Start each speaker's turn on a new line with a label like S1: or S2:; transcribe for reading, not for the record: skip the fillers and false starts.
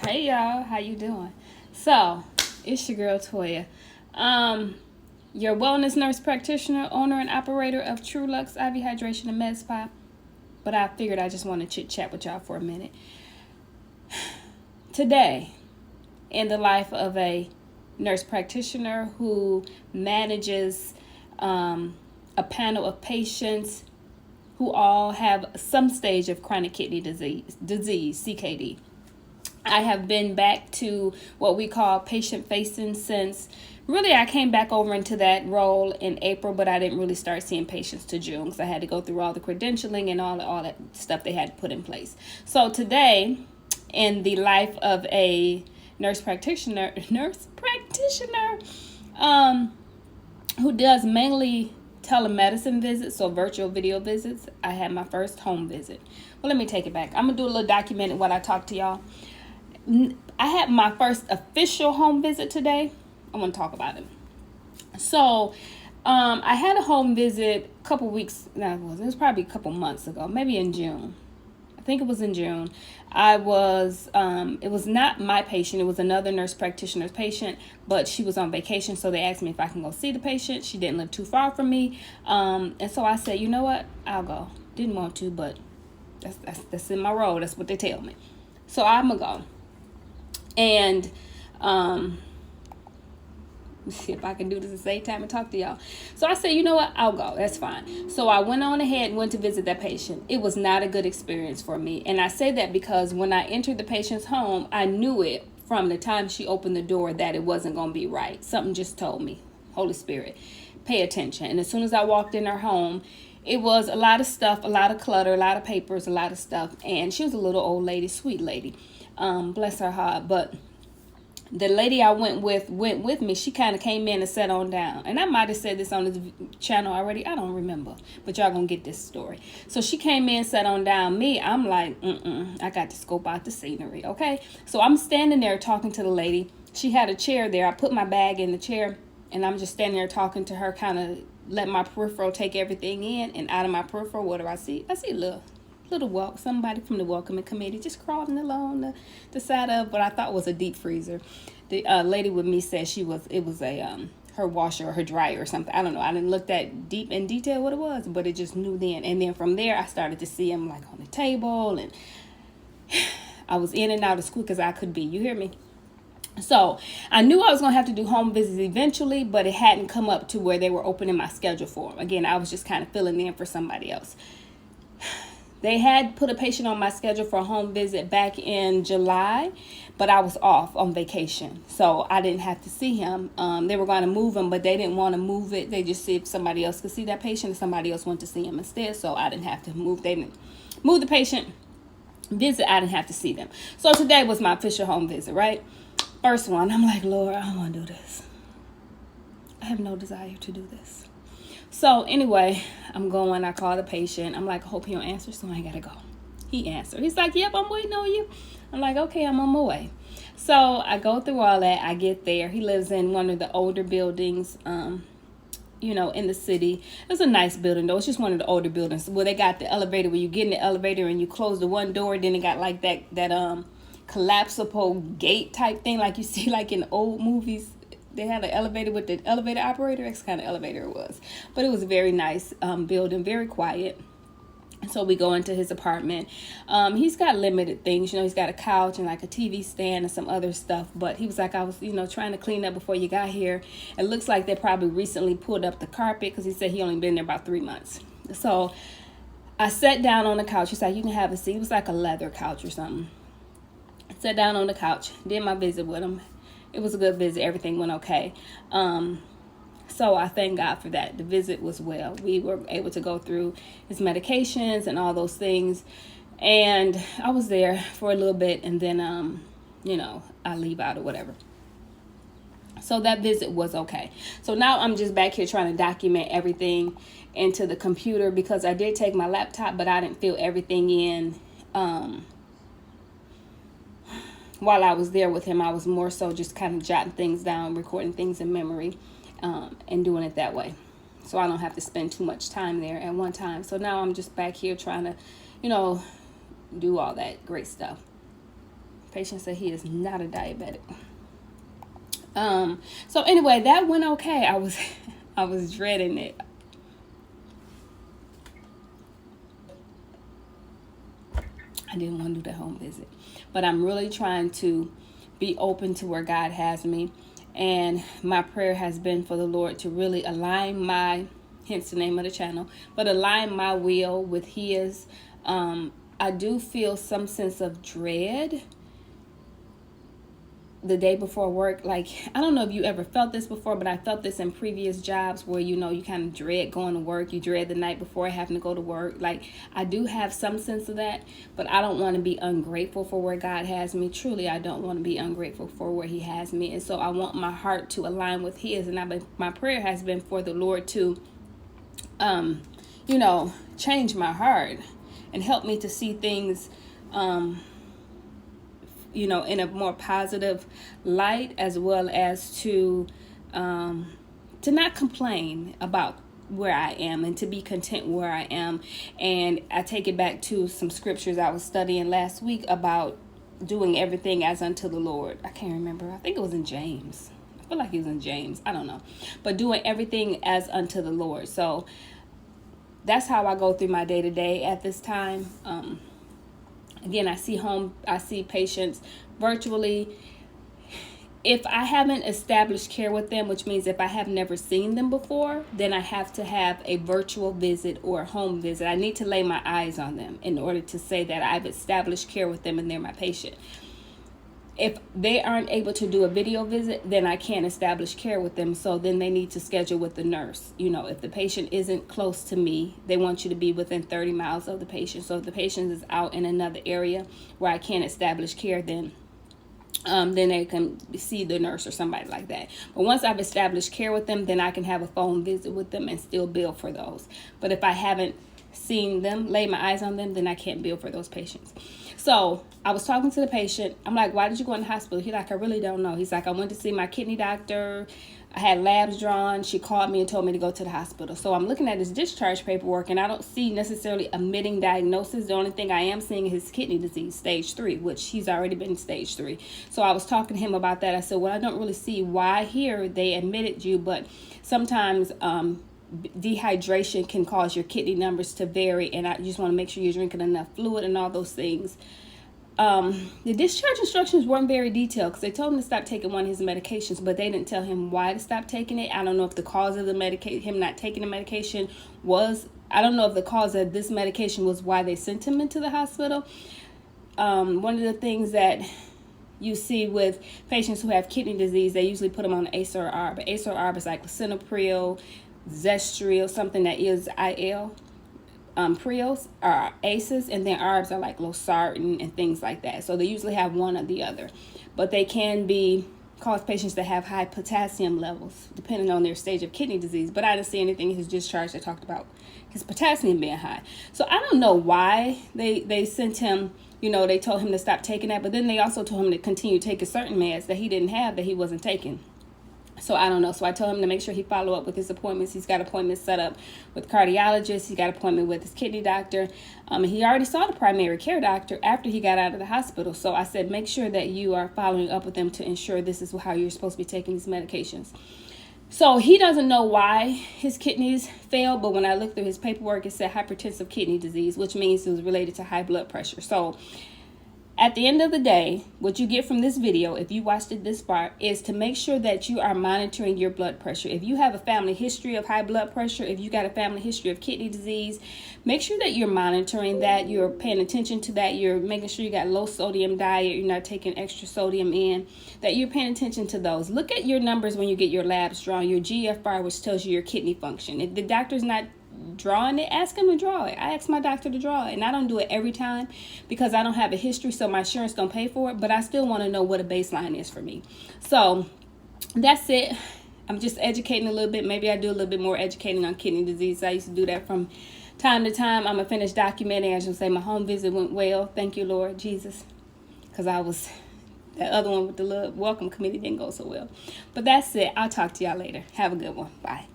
S1: Hey y'all, how you doing? So, it's your girl Toya. Your wellness nurse practitioner, owner and operator of True Lux IV Hydration and Med Spa. But I figured I just want to chit chat with y'all for a minute. Today, in the life of a nurse practitioner who manages a panel of patients who all have some stage of chronic kidney disease, CKD. I have been back to what we call patient facing since really I came back over into that role in April, but I didn't really start seeing patients to June because I had to go through all the credentialing and all that stuff they had put in place. So today, in the life of a nurse practitioner, who does mainly telemedicine visits, so virtual video visits, I had my first home visit. Well, let me take it back. I'm gonna do a little documented what I talked to y'all. I had my first official home visit today. I want to talk about it. So, I had a home visit a couple weeks. No, it was probably a couple months ago, maybe in June. I think it was in June. It was not my patient. It was another nurse practitioner's patient, but she was on vacation. So they asked me if I can go see the patient. She didn't live too far from me. And so I said, you know what? I'll go. Didn't want to, but that's in my role. That's what they tell me. So I'm going to go. And, let's see if I can do this at the same time and talk to y'all. So I said, you know what? I'll go. That's fine. So I went on ahead and went to visit that patient. It was not a good experience for me. And I say that because when I entered the patient's home, I knew it from the time she opened the door that it wasn't going to be right. Something just told me, Holy Spirit, pay attention. And as soon as I walked in her home, it was a lot of stuff, a lot of clutter, a lot of papers, a lot of stuff. And she was a little old lady, sweet lady. Bless her heart. But the lady I went with me. She kind of came in and sat on down. And I might have said this on this channel already. I don't remember. But y'all gonna get this story. So she came in, sat on down. I'm like, I got to scope out the scenery, okay? So I'm standing there talking to the lady. She had a chair there. I put my bag in the chair. And I'm just standing there talking to her, kind of let my peripheral take everything in. And out of my peripheral, what do I see? I see a little somebody from the welcoming committee just crawling along the side of what I thought was a deep freezer. The lady with me said it was her washer or her dryer or something. I don't know. I didn't look that deep in detail what it was, but it just knew then. And then from there, I started to see him like on the table, and I was in and out as quick as I could be. You hear me? So I knew I was going to have to do home visits eventually, but it hadn't come up to where they were opening my schedule for them. Again, I was just kind of filling in for somebody else. They had put a patient on my schedule for a home visit back in July, but I was off on vacation, so I didn't have to see him. They were going to move him, but they didn't want to move it. They just see if somebody else could see that patient, and somebody else wanted to see him instead, so I didn't have to move. They didn't move the patient visit. I didn't have to see them. So today was my official home visit, right? First one, I'm like, Lord, I don't want to do this. I have no desire to do this. So anyway, I'm going. I call the patient. I'm like, I hope he don't answer, so I gotta go. He answered. He's like, yep, I'm waiting on you. I'm like, okay, I'm on my way. So I go through all that. I get there. He lives in one of the older buildings, in the city. It's a nice building, though. It's just one of the older buildings where they got the elevator, where you get in the elevator and you close the one door, then it got like that collapsible gate type thing like you see like in the old movies. They had an elevator with the elevator operator. That's kind of elevator it was. But it was a very nice building, very quiet. So we go into his apartment. He's got limited things. He's got a couch and like a TV stand and some other stuff. But he was like, I was, trying to clean up before you got here. It looks like they probably recently pulled up the carpet because he said he only been there about 3 months. So I sat down on the couch. He's like, you can have a seat. It was like a leather couch or something. I sat down on the couch, did my visit with him. It was a good visit. Everything went okay. So I thank God for that. The visit was well. We were able to go through his medications and all those things. And I was there for a little bit, and then, I leave out or whatever. So that visit was okay. So now I'm just back here trying to document everything into the computer because I did take my laptop, but I didn't fill everything in. While I was there with him, I was more so just kind of jotting things down, recording things in memory, and doing it that way. So I don't have to spend too much time there at one time. So now I'm just back here trying to, do all that great stuff. Patient said he is not a diabetic. So anyway, that went okay. I was dreading it. I didn't want to do the home visit, but I'm really trying to be open to where God has me. And my prayer has been for the Lord to really align my, hence the name of the channel, but align my will with his. I do feel some sense of dread the day before work. Like, I don't know if you ever felt this before, but I felt this in previous jobs where, you know, you kind of dread going to work. You dread the night before having to go to work. Like, I do have some sense of that, but I don't want to be ungrateful for where God has me. Truly, I don't want to be ungrateful for where he has me. And so I want my heart to align with his. And my prayer has been for the Lord to, you know, change my heart and help me to see things, you know, in a more positive light, as well as to not complain about where I am and to be content where I am. And I take it back to some scriptures I was studying last week about doing everything as unto the Lord. I can't remember. I think it was in James. I feel like it was in James. I don't know. But doing everything as unto the Lord. So that's how I go through my day to day at this time. Again, I see patients virtually. If I haven't established care with them, which means if I have never seen them before, then I have to have a virtual visit or a home visit. I need to lay my eyes on them in order to say that I've established care with them and they're my patient. If they aren't able to do a video visit, then I can't establish care with them. So then they need to schedule with the nurse. You know, if the patient isn't close to me, they want you to be within 30 miles of the patient. So if the patient is out in another area where I can't establish care, then they can see the nurse or somebody like that. But once I've established care with them, then I can have a phone visit with them and still bill for those. But if I haven't seen them, laid my eyes on them, then I can't bill for those patients. So I was talking to the patient. I'm like, why did you go in the hospital? He's like, I really don't know. He's like, I went to see my kidney doctor. I had labs drawn. She called me and told me to go to the hospital. So I'm looking at his discharge paperwork, and I don't see necessarily admitting diagnosis. The only thing I am seeing is his kidney disease, stage 3, which he's already been stage 3. So I was talking to him about that. I said, well, I don't really see why here they admitted you, but sometimes dehydration can cause your kidney numbers to vary, and I just want to make sure you're drinking enough fluid and all those things. The discharge instructions weren't very detailed because they told him to stop taking one of his medications, but they didn't tell him why to stop taking it. I don't know if the cause of him not taking the medication I don't know if the cause of this medication was why they sent him into the hospital. One of the things that you see with patients who have kidney disease, they usuly put them on ACE or ARB. But ACE or ARB is like lisinopril, Zestril, something that is IL. Prios are ACEs, and then ARBs are like losartan and things like that. So they usually have one or the other, but they can cause patients to have high potassium levels depending on their stage of kidney disease. But I didn't see anything in his discharge that talked about his potassium being high. So I don't know why they sent him, you know, they told him to stop taking that, but then they also told him to continue taking certain meds that he didn't have, that he wasn't taking. So I don't know. So I told him to make sure he follow up with his appointments. He's got appointments set up with cardiologists. He's got an appointment with his kidney doctor. And he already saw the primary care doctor after he got out of the hospital. So I said, make sure that you are following up with them to ensure this is how you're supposed to be taking these medications. So he doesn't know why his kidneys failed, but when I looked through his paperwork, it said hypertensive kidney disease, which means it was related to high blood pressure. So at the end of the day, what you get from this video, if you watched it this far, is to make sure that you are monitoring your blood pressure. If you have a family history of high blood pressure, if you got a family history of kidney disease, make sure that you're monitoring that, you're paying attention to that, you're making sure you got low sodium diet, you're not taking extra sodium in, that you're paying attention to those. Look at your numbers when you get your labs drawn, your GFR, which tells you your kidney function. If the doctor's not drawing it, ask him to draw it. I ask my doctor to draw it, and I don't do it every time because I don't have a history, so my insurance don't pay for it, but I still want to know what a baseline is for me. So that's it. I'm just educating a little bit. Maybe I do a little bit more educating on kidney disease. I used to do that from time to time. I'm gonna finish documenting. I should say my home visit went well. Thank you, Lord Jesus, because that other one with the welcome committee didn't go so well. But that's it. I'll talk to y'all later. Have a good one. Bye.